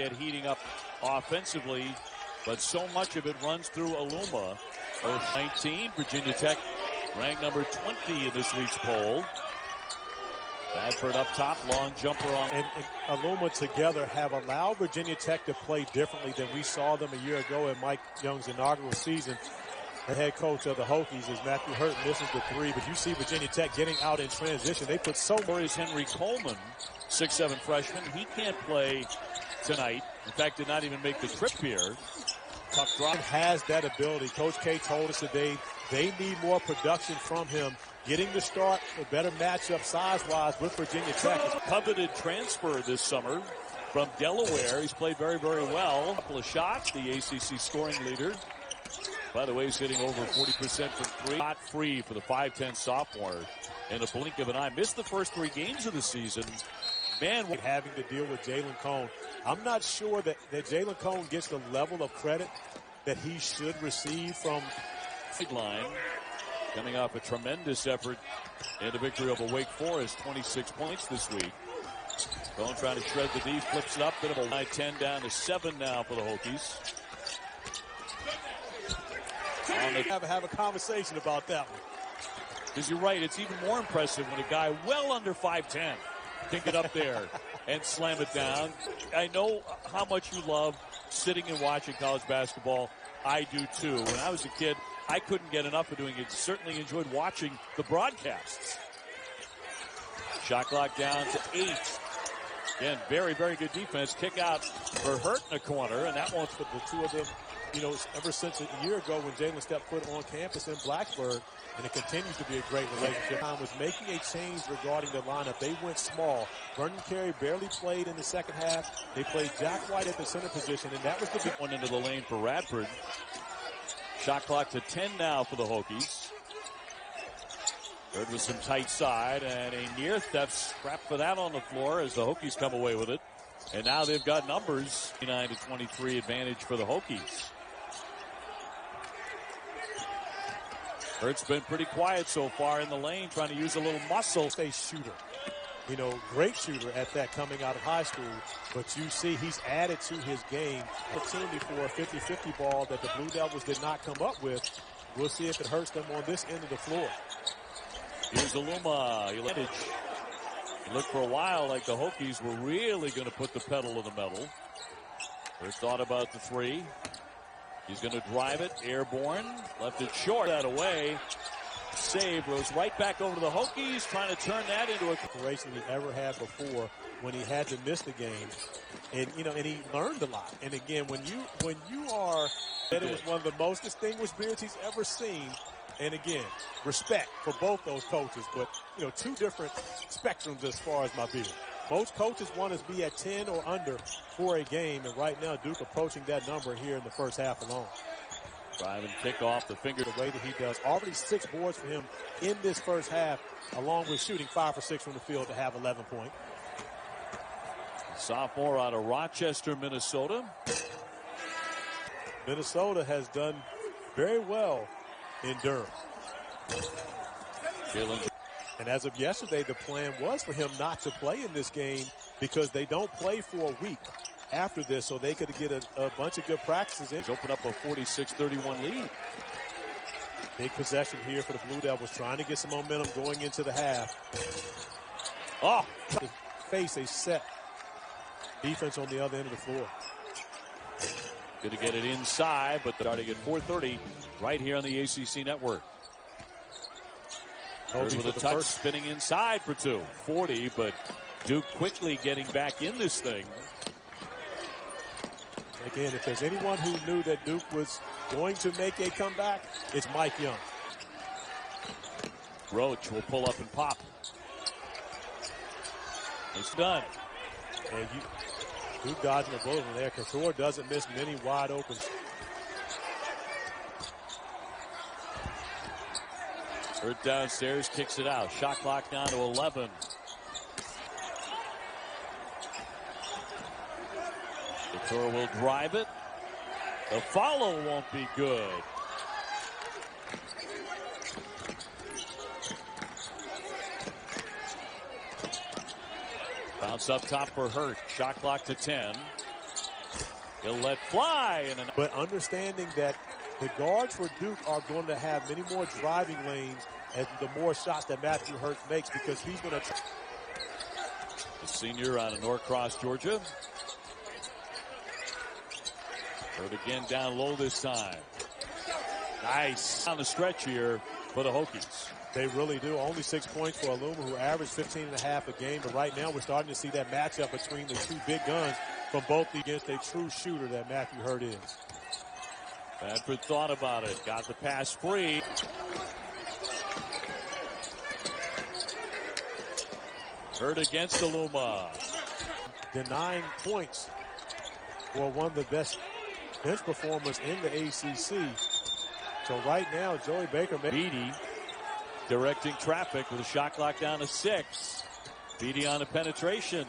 get heating up offensively, but so much of it runs through Aluma. 19, Virginia Tech ranked number 20 in this week's poll. Radford up top, long jumper on. And Aluma together have allowed Virginia Tech to play differently than we saw them a year ago in Mike Young's inaugural season. The head coach of the Hokies is Matthew Hurt misses the three, but you see Virginia Tech getting out in transition. They put so much. Is Henry Coleman, 6'7" freshman. He can't play tonight. In fact, did not even make the trip here. Tough drop. Has that ability. Coach K told us today they need more production from him. Getting the start, a better matchup size-wise with Virginia Tech. Coveted transfer this summer from Delaware. He's played very, very well. A couple of shots, the ACC scoring leader. By the way, he's hitting over 40% from three. Not free for the 5'10" sophomore in a blink of an eye. Missed the first 3 games of the season. Man, having to deal with Jalen Cone. I'm not sure that Jalen Cone gets the level of credit that he should receive from sideline. Coming off a tremendous effort in the victory over Wake Forest, 26 points this week. Cone trying to shred the D, flips it up. Bit of a 9-10 down to 7 now for the Hokies. Have a conversation about that one. Because you're right, it's even more impressive when a guy well under 5'10" can get up there and slam it down. I know how much you love sitting and watching college basketball. I do too. When I was a kid, I couldn't get enough of doing it. Certainly enjoyed watching the broadcasts. Shot clock down to 8. Again, very, very good defense. Kick out for Hurt in the corner, and that one's for the two of them. You know, ever since a year ago when Jalen stepped foot on campus in Blacksburg, and it continues to be a great relationship. Tom was making a change regarding the lineup. They went small. Vernon Carey barely played in the second half. They played Jack White at the center position, and that was the big one into the lane for Radford. Shot clock to 10 now for the Hokies. Third with some tight side, and a near theft scrap for that on the floor as the Hokies come away with it. And now they've got numbers. 29-23 advantage for the Hokies. Hurt's been pretty quiet so far in the lane, trying to use a little muscle. A shooter. You know, great shooter at that coming out of high school. But you see he's added to his game. Opportunity for a 50-50 ball that the Blue Devils did not come up with. We'll see if it hurts them on this end of the floor. Here's Aluma. It looked for a while like the Hokies were really going to put the pedal to the metal. First thought about the 3. He's going to drive it, airborne, left it short, that away. Save, goes right back over to the Hokies, trying to turn that into a preparation he ever had before when he had to miss the game. And, you know, and he learned a lot. And again, when you are, that it was one of the most distinguished beards he's ever seen. And again, respect for both those coaches, but, you know, 2 different spectrums as far as my beard. Most coaches want us to be at 10 or under for a game, and right now Duke approaching that number here in the first half alone. Drive and kick off the finger the way that he does. Already 6 boards for him in this first half, along with shooting 5 for 6 from the field to have 11 points. Sophomore out of Rochester, Minnesota. Minnesota has done very well in Durham. And as of yesterday, the plan was for him not to play in this game because they don't play for a week after this, so they could get a bunch of good practices in. Open up a 46-31 lead. Big possession here for the Blue Devils, trying to get some momentum going into the half. Oh, to face a set defense on the other end of the floor. Going to get it inside, but starting at 4:30 right here on the ACC network. With a touch, spinning inside for 2. 40, but Duke quickly getting back in this thing. Again, if there's anyone who knew that Duke was going to make a comeback, it's Mike Young. Roach will pull up and pop. It's done. And Duke dodging a bullet in there. Couture doesn't miss many wide open. Hurt downstairs, kicks it out. Shot clock down to 11. Couture will drive it. The follow won't be good. Bounce up top for Hurt. Shot clock to 10. He'll let fly. But understanding that the guards for Duke are going to have many more driving lanes and the more shots that Matthew Hurt makes, because he's going to. The senior out of Norcross, Georgia. Hurt again down low this time. Nice on the stretch here for the Hokies. They really do. Only 6 points for Aluma, who averaged 15.5 a game. But right now we're starting to see that matchup between the two big guns from both against a true shooter that Matthew Hurt is. Bradford thought about it. Got the pass free. Hurt against Aluma. Denying points for one of the best bench performers in the ACC. So right now, Joey Baker. Beatty directing traffic with a shot clock down to 6. Beatty on the penetration.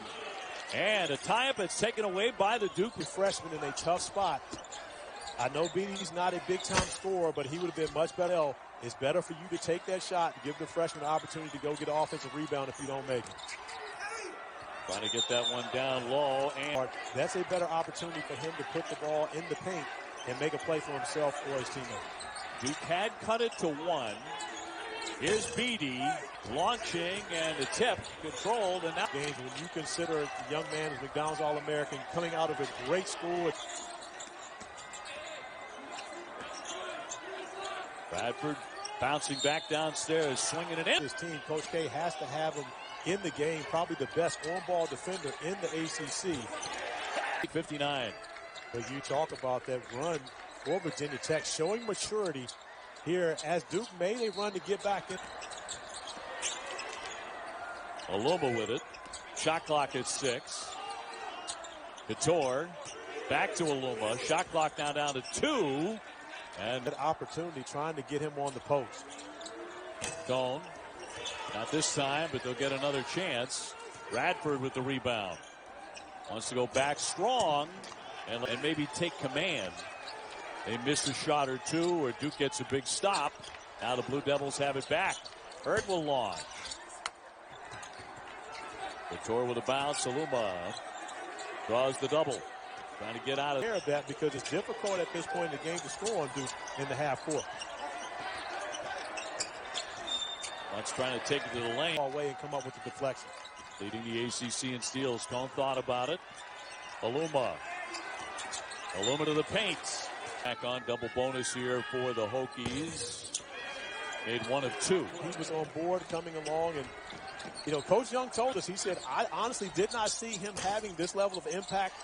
And a tie-up that's taken away by the Duke freshman in a tough spot. I know Beatty's not a big-time scorer, but he would have been much better. It's better for you to take that shot, give the freshman an opportunity to go get an offensive rebound if you don't make it. Trying to get that one down low. And that's a better opportunity for him to put the ball in the paint and make a play for himself or his teammate. Duke had cut it to 1. Here's Beatty launching, and the tip controlled. And now games when you consider the young man as McDonald's All-American coming out of a great school. Bradford bouncing back downstairs, swinging it in. His team, Coach K, has to have him in the game, probably the best on-ball defender in the ACC. 59. But you talk about that run for Virginia Tech, showing maturity here as Duke made a run to get back in. Aluma with it. Shot clock at 6. Couture back to Aluma. Shot clock now down to 2. And that opportunity trying to get him on the post. Cone. Not this time, but they'll get another chance. Bradford with the rebound. Wants to go back strong and maybe take command. They missed a shot or two, or Duke gets a big stop. Now the Blue Devils have it back. Hurd will launch. Couture with a bounce. Aluma draws the double. Trying to get out of that because it's difficult at this point in the game to score on Duke in the half court. Bucks trying to take it to the lane. Away and come up with the deflection. Leading the ACC in steals. Cone thought about it. Aluma to the paint. Back on double bonus here for the Hokies. Made 1 of 2. He was on board coming along, and you know, Coach Young told us, he said, I honestly did not see him having this level of impact